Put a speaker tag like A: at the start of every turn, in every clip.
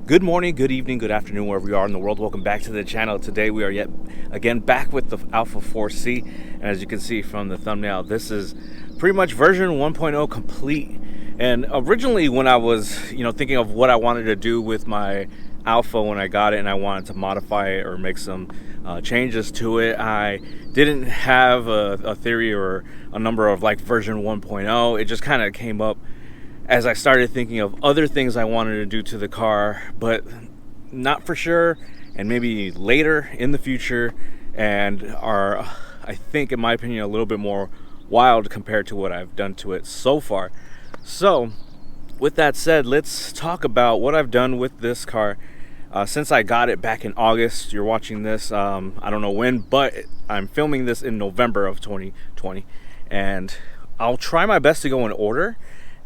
A: Good morning, good evening, good afternoon, wherever you are in the world. Welcome back to the channel. Today we are yet again back with the Alfa 4C. And as you can see from the thumbnail, this is pretty much version 1.0 complete. And originally when I was, thinking of what I wanted to do with my Alfa when I got it and I wanted to modify it or make some changes to it, I didn't have a theory or a number of like version 1.0. It just kind of came up as I started thinking of other things I wanted to do to the car, but not for sure, and maybe later in the future, and are, I think, in my opinion, a little bit more wild compared to what I've done to it so far. So, with that said, let's talk about what I've done with this car since I got it back in August. You're watching this, I don't know when, but I'm filming this in November of 2020, and I'll try my best to go in order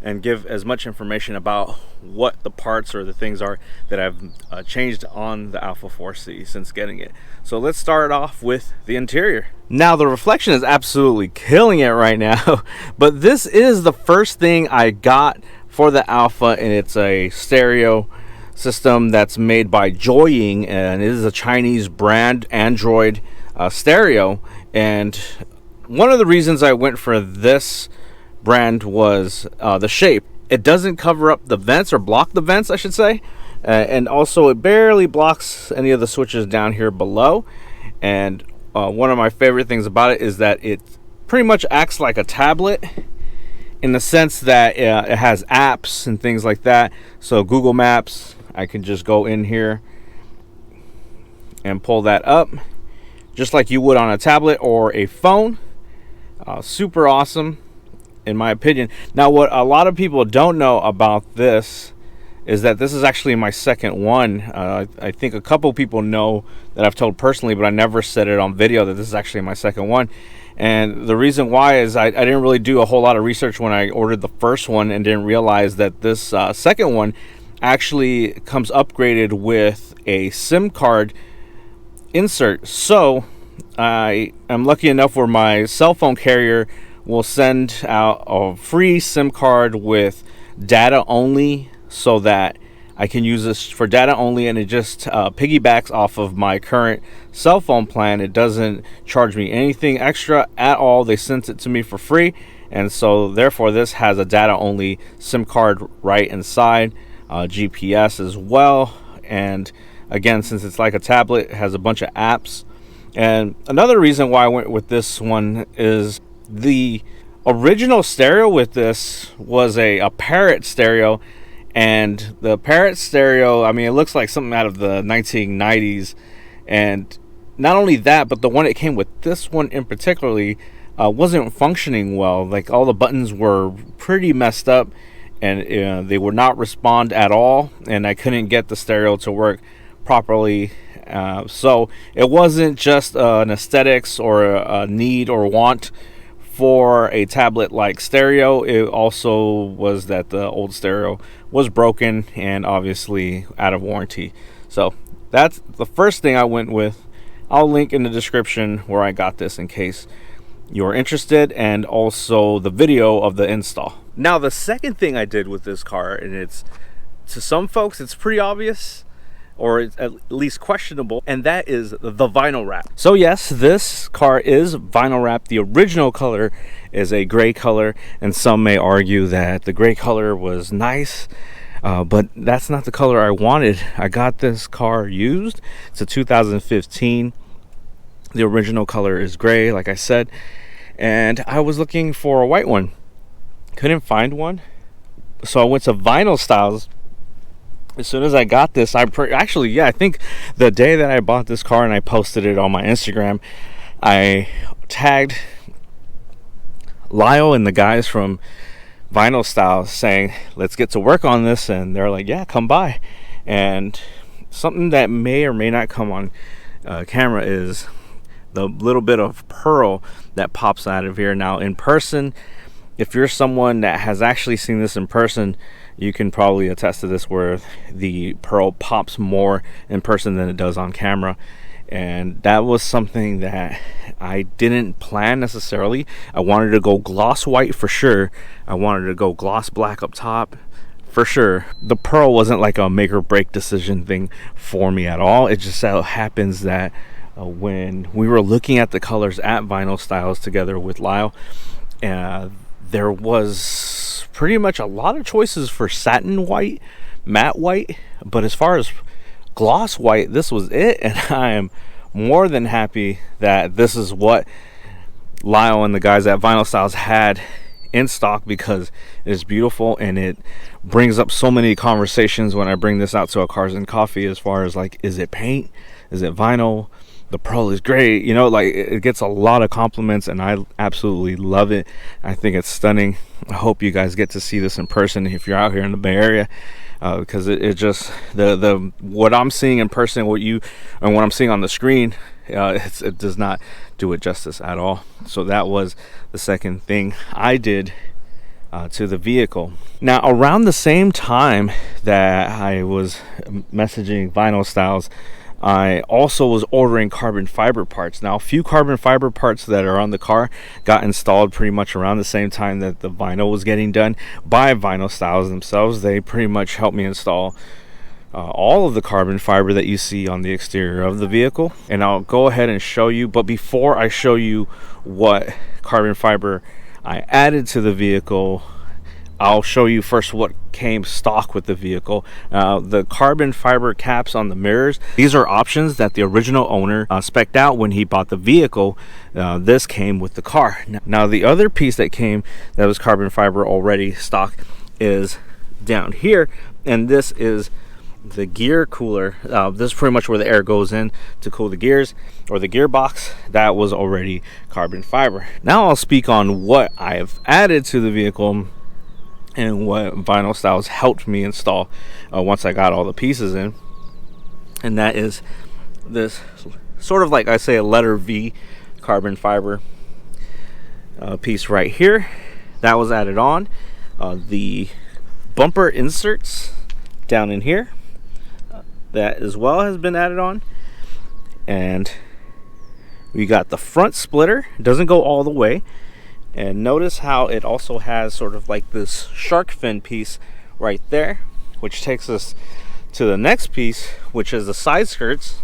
A: and give as much information about what the parts or the things are that I've changed on the Alfa 4C since getting it. So let's start off with the interior. Now the reflection is absolutely killing it right now, but this is the first thing I got for the Alfa, and it's a stereo system that's made by Joying, and it is a Chinese brand Android stereo. And one of the reasons I went for this brand was the shape. It doesn't cover up the vents, or block the vents I should say, and also it barely blocks any of the switches down here below. And one of my favorite things about it is that it pretty much acts like a tablet in the sense that it has apps and things like that. So Google Maps, I can just go in here and pull that up just like you would on a tablet or a phone. Super awesome in my opinion. Now, what a lot of people don't know about this is that this is actually my second one. I think a couple people know that I've told personally, but I never said it on video that this is actually my second one. And the reason why is I didn't really do a whole lot of research when I ordered the first one, and didn't realize that this second one actually comes upgraded with a SIM card insert. So I am lucky enough where my cell phone carrier will send out a free SIM card with data only, so that I can use this for data only, and it just piggybacks off of my current cell phone plan. It doesn't charge me anything extra at all. They sent it to me for free, and so therefore this has a data only SIM card right inside, GPS as well. And again, since it's like a tablet, it has a bunch of apps. And another reason why I went with this one is the original stereo with this was a Parrot stereo, and the Parrot stereo, I mean, it looks like something out of the 1990s. And not only that, but the one it came with, this one in particularly, wasn't functioning well. Like, all the buttons were pretty messed up, and they would not respond at all, and I couldn't get the stereo to work properly. So it wasn't just an aesthetics or a need or want for a tablet like stereo. It also was that the old stereo was broken and obviously out of warranty. So that's the first thing I went with. I'll link in the description where I got this in case you're interested, and also the video of the install. Now the second thing I did with this car, and it's, to some folks it's pretty obvious, or it's at least questionable, and that is the vinyl wrap. So yes, this car is vinyl wrap. The original color is a gray color, and some may argue that the gray color was nice, but that's not the color I wanted. I got this car used. It's a 2015. The original color is gray, like I said, and I was looking for a white one. Couldn't find one, so I went to Vinyl Styles. As soon as I got this, I think the day that I bought this car and I posted it on my Instagram, I tagged Lyle and the guys from Vinyl Styles saying, let's get to work on this. And they're like, yeah, come by. And something that may or may not come on camera is the little bit of pearl that pops out of here. Now in person, if you're someone that has actually seen this in person, you can probably attest to this, where the pearl pops more in person than it does on camera. And that was something that I didn't plan necessarily. I wanted to go gloss white for sure. I wanted to go gloss black up top for sure, the pearl wasn't like a make or break decision thing for me at all. It just so happens that when we were looking at the colors at Vinyl Styles together with Lyle, there was pretty much a lot of choices for satin white, matte white, but as far as gloss white, this was it. And I am more than happy that this is what Lyle and the guys at Vinyl Styles had in stock, because it is beautiful and it brings up so many conversations when I bring this out to a Cars and Coffee, as far as like, is it paint, is it vinyl, the pearl is great, you know, like it gets a lot of compliments and I absolutely love it. I think it's stunning. I hope you guys get to see this in person if you're out here in the Bay Area, because it just the what I'm seeing in person, what I'm seeing on the screen, it does not do it justice at all. So that was the second thing I did to the vehicle. Now, around the same time that I was messaging Vinyl Styles, I also was ordering carbon fiber parts. Now, a few carbon fiber parts that are on the car got installed pretty much around the same time that the vinyl was getting done by Vinyl Styles themselves. They pretty much helped me install all of the carbon fiber that you see on the exterior of the vehicle. And I'll go ahead and show you. But before I show you what carbon fiber I added to the vehicle, I'll show you first what came stock with the vehicle. The carbon fiber caps on the mirrors, these are options that the original owner spec'd out when he bought the vehicle. This came with the car. Now the other piece that came that was carbon fiber already stock is down here, and this is the gear cooler. This is pretty much where the air goes in to cool the gears, or the gearbox. That was already carbon fiber. Now I'll speak on what I've added to the vehicle and what Vinyl Styles helped me install once I got all the pieces in. And that is this sort of, like I say, a letter V carbon fiber piece right here. That was added on. The bumper inserts down in here, that as well has been added on. And we got the front splitter. It doesn't go all the way. And notice how it also has sort of like this shark fin piece right there, which takes us to the next piece, which is the side skirts.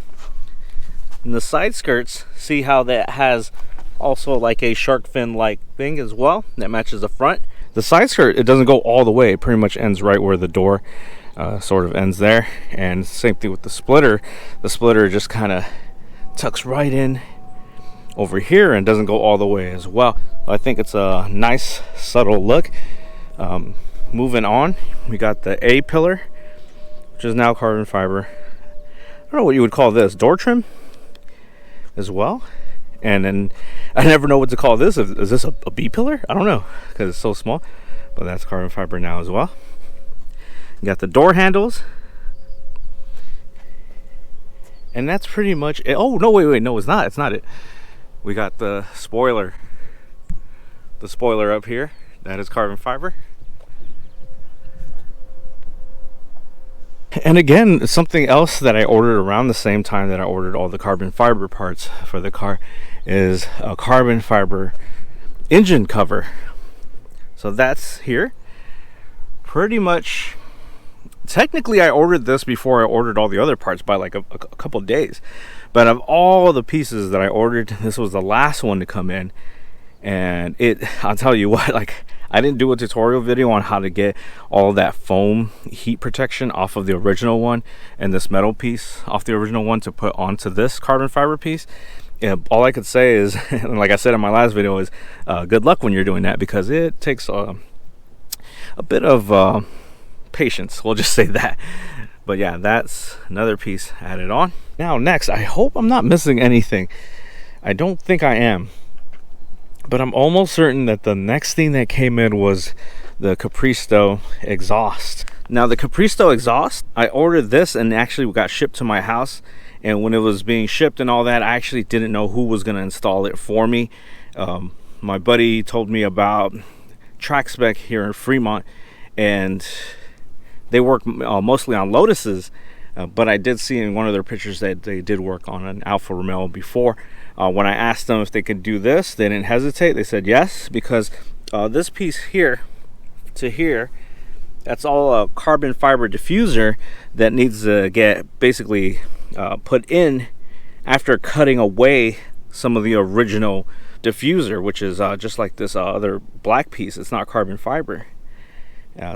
A: And the side skirts, see how that has also like a shark fin like thing as well that matches the front. The side skirt, it doesn't go all the way. It pretty much ends right where the door sort of ends there. And same thing with the splitter. The splitter just kind of tucks right in over here and doesn't go all the way as well. I think it's a nice subtle look. Moving on, we got the A pillar, which is now carbon fiber. I don't know what you would call this, door trim as well. And then I never know what to call this. Is this a B pillar? I don't know, because it's so small, but that's carbon fiber now as well. You got the door handles, and that's pretty much it. Oh no, wait, no, it's not it. We got the spoiler up here. That is carbon fiber. And again, something else that I ordered around the same time that I ordered all the carbon fiber parts for the car is a carbon fiber engine cover. So that's here. Pretty much, technically I ordered this before I ordered all the other parts by like a couple days. But of all the pieces that I ordered, this was the last one to come in. And I'll tell you what, like, I didn't do a tutorial video on how to get all that foam heat protection off of the original one and this metal piece off the original one to put onto this carbon fiber piece. Yeah, all I could say is, and like I said in my last video, is good luck when you're doing that, because it takes a bit of patience, we'll just say that. But yeah, that's another piece added on. Now next, I hope I'm not missing anything. I don't think I am, but I'm almost certain that the next thing that came in was the Capristo exhaust. Now the Capristo exhaust, I ordered this and actually got shipped to my house. And when it was being shipped and all that, I actually didn't know who was going to install it for me. My buddy told me about Track Spec here in Fremont, and they work mostly on Lotuses. But I did see in one of their pictures that they did work on an Alfa Romeo before. When I asked them if they could do this, they didn't hesitate. They said yes, because this piece here to here That's all a carbon fiber diffuser that needs to get basically put in after cutting away some of the original diffuser, which is just like this other black piece. It's not carbon fiber.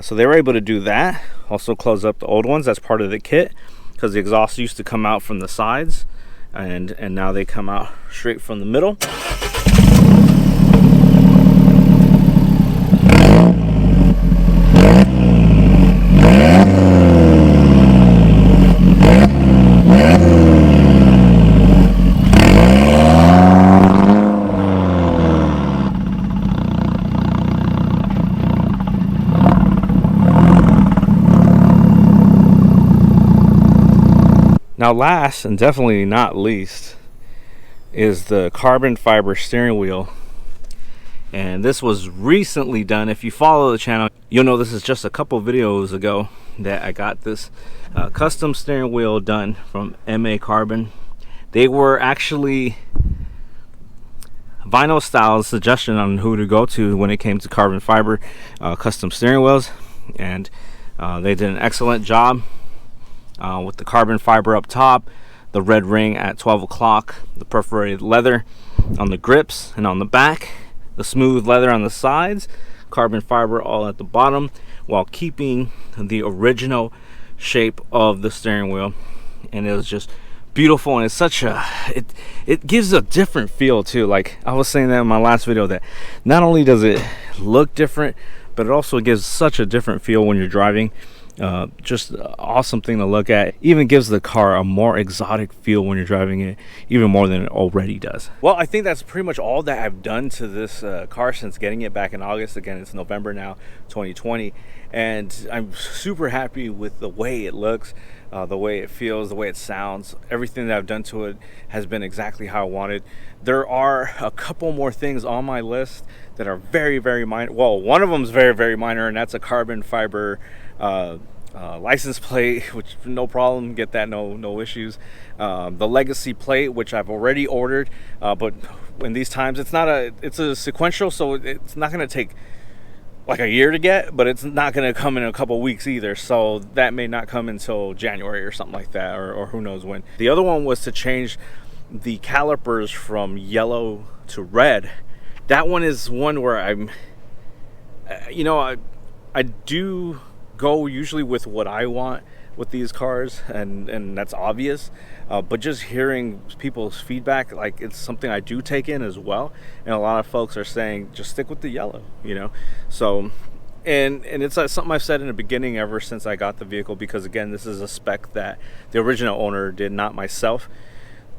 A: So they were able to do that. Also close up the old ones. That's part of the kit, because the exhaust used to come out from the sides, and now they come out straight from the middle. Now, last and definitely not least is the carbon fiber steering wheel. And this was recently done. If you follow the channel, you'll know this is just a couple videos ago that I got this custom steering wheel done from MA Carbon. They were actually Vinyl Style's suggestion on who to go to when it came to carbon fiber custom steering wheels. And they did an excellent job. With the carbon fiber up top, the red ring at 12 o'clock, the perforated leather on the grips and on the back, the smooth leather on the sides, carbon fiber all at the bottom, while keeping the original shape of the steering wheel. And it was just beautiful, and it's such a it gives a different feel too. Like I was saying that in my last video, that not only does it look different, but it also gives such a different feel when you're driving. Just an awesome thing to look at. Even gives the car a more exotic feel when you're driving it, even more than it already does. Well, I think that's pretty much all that I've done to this car since getting it back in August. Again, it's November now, 2020, and I'm super happy with the way it looks, the way it feels, the way it sounds. Everything that I've done to it has been exactly how I wanted. There are a couple more things on my list that are very, very minor. Well, one of them is very, very minor, and that's a carbon fiber license plate, which no problem, get that, no issues. The legacy plate, which I've already ordered, but in these times it's a sequential, so it's not going to take like a year to get, but it's not going to come in a couple weeks either, so that may not come until January or something like that, or who knows when. The other one was to change the calipers from yellow to red. That one is one where I'm I do go usually with what I want with these cars, and that's obvious, but just hearing people's feedback, like, it's something I do take in as well, and a lot of folks are saying just stick with the yellow, so and it's something I've said in the beginning ever since I got the vehicle, because again, this is a spec that the original owner did, not myself.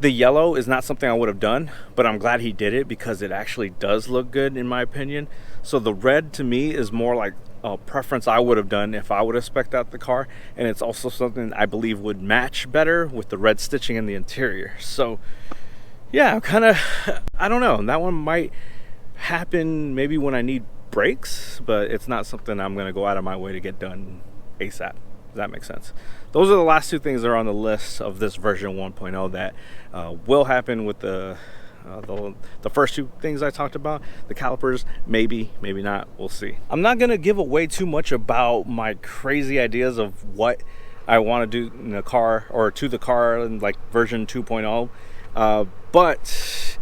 A: The yellow is not something I would have done, but I'm glad he did it because it actually does look good in my opinion. So the red to me is more like a preference I would have done if I would have spec'd out the car, and it's also something I believe would match better with the red stitching in the interior. So yeah, I don't know, that one might happen maybe when I need brakes, but it's not something I'm going to go out of my way to get done ASAP. Does that make sense? Those are the last two things that are on the list of this version 1.0 that will happen with the first two things I talked about. The calipers, maybe not, we'll see. I'm not gonna give away too much about my crazy ideas of what I want to do in the car, or to the car in like version 2.0, but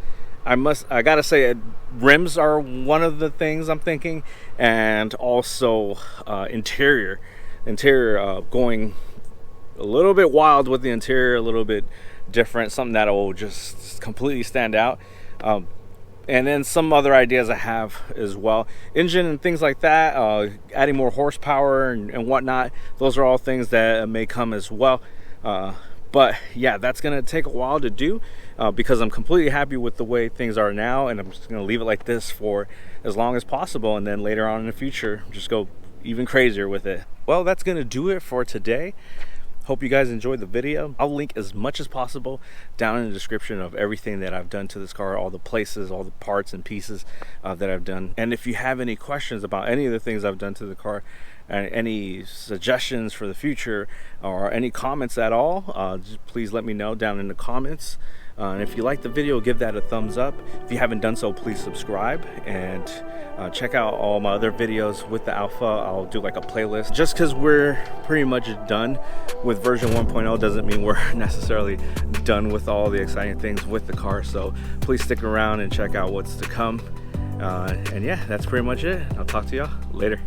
A: I gotta say, rims are one of the things I'm thinking, and also interior, going a little bit wild with the interior, a little bit different, something that will just completely stand out. And then some other ideas I have as well, engine and things like that, adding more horsepower and whatnot. Those are all things that may come as well, but yeah, that's gonna take a while to do, because I'm completely happy with the way things are now, and I'm just gonna leave it like this for as long as possible, and then later on in the future just go even crazier with it. Well, that's gonna do it for today. Hope you guys enjoyed the video. I'll link as much as possible down in the description of everything that I've done to this car, all the places, all the parts and pieces that I've done. And if you have any questions about any of the things I've done to the car, and any suggestions for the future or any comments at all, just please let me know down in the comments. And if you like the video, give that a thumbs up. If you haven't done so, please subscribe and check out all my other videos with the Alfa. I'll do like a playlist. Just because we're pretty much done with version 1.0 doesn't mean we're necessarily done with all the exciting things with the car. So please stick around and check out what's to come. And yeah, that's pretty much it. I'll talk to y'all later.